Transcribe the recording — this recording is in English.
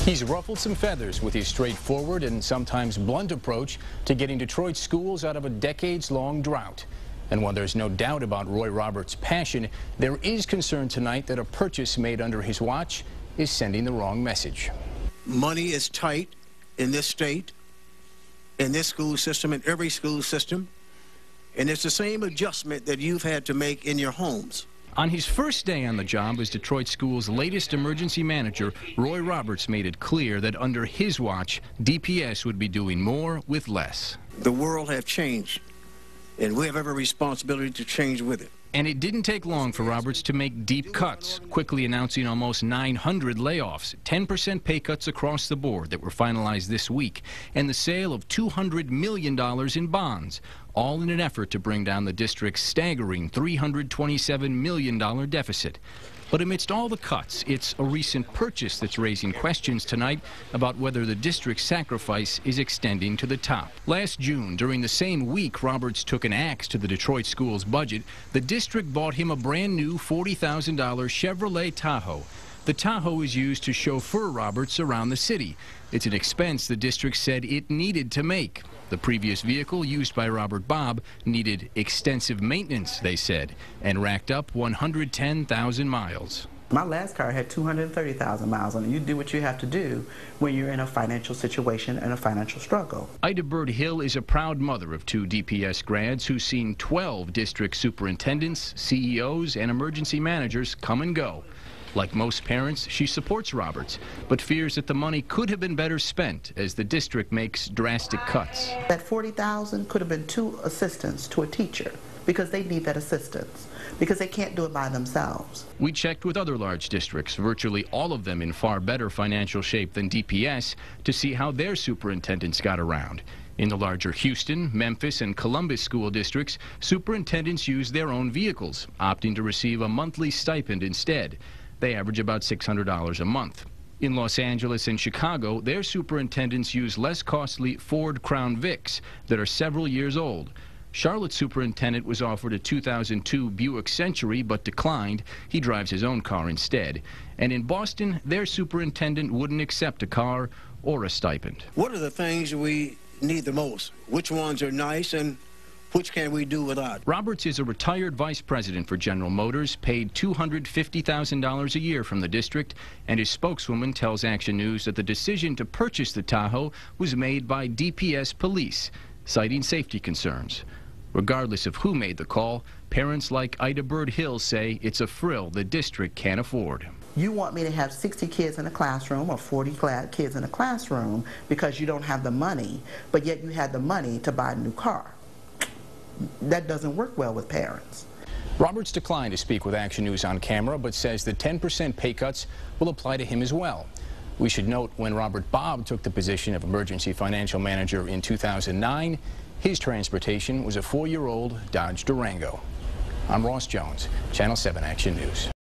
He's ruffled some feathers with his straightforward and sometimes blunt approach to getting Detroit schools out of a decades-long drought. And while there's no doubt about Roy Roberts' passion, there is concern tonight that a purchase made under his watch is sending the wrong message. Money is tight in this state, in this school system, in every school system, and it's the same adjustment that you've had to make in your homes. On his first day on the job as Detroit School's latest emergency manager, Roy Roberts made it clear that under his watch, DPS would be doing more with less. The world has changed, and we have every responsibility to change with it. And it didn't take long for Roberts to make deep cuts, quickly announcing almost 900 layoffs, 10% pay cuts across the board that were finalized this week, and the sale of $200 million in bonds, all in an effort to bring down the district's staggering $327 million deficit. But amidst all the cuts, it's a recent purchase that's raising questions tonight about whether the district's sacrifice is extending to the top. Last June, during the same week Roberts took an axe to the Detroit school's budget, the district bought him a brand new $40,000 Chevrolet Tahoe. The Tahoe is used to chauffeur Roberts around the city. It's an expense the district said it needed to make. The previous vehicle, used by Robert Bob, needed extensive maintenance, they said, and racked up 110,000 miles. My last car had 230,000 miles on it. You do what you have to do when you're in a financial situation and a financial struggle. Ida Bird Hill is a proud mother of 2 DPS grads who's seen 12 district superintendents, CEOs, and emergency managers come and go. Like most parents, she supports Roberts, but fears that the money could have been better spent as the district makes drastic cuts. That $40,000 could have been 2 assistants to a teacher because they need that assistance, because they can't do it by themselves. We checked with other large districts, virtually all of them in far better financial shape than DPS, to see how their superintendents got around. In the larger Houston, Memphis, and Columbus school districts, superintendents use their own vehicles, opting to receive a monthly stipend instead. They average about $600 a month. In Los Angeles and Chicago, their superintendents use less costly Ford Crown Vics that are several years old. Charlotte's superintendent was offered a 2002 Buick Century but declined. He drives his own car instead. And in Boston, their superintendent wouldn't accept a car or a stipend. What are the things we need the most? Which ones are nice and which can we do without? Roberts is a retired vice president for General Motors, paid $250,000 a year from the district, and his spokeswoman tells Action News that the decision to purchase the Tahoe was made by DPS police, citing safety concerns. Regardless of who made the call, parents like Ida Bird Hill say it's a frill the district can't afford. You want me to have 60 kids in a classroom or 40 kids in a classroom because you don't have the money, but yet you had the money to buy a new car. That doesn't work well with parents. Roberts declined to speak with Action News on camera, but says the 10% pay cuts will apply to him as well. We should note when Robert Bob took the position of emergency financial manager in 2009, his transportation was a 4-year-old Dodge Durango. I'm Ross Jones, Channel 7 Action News.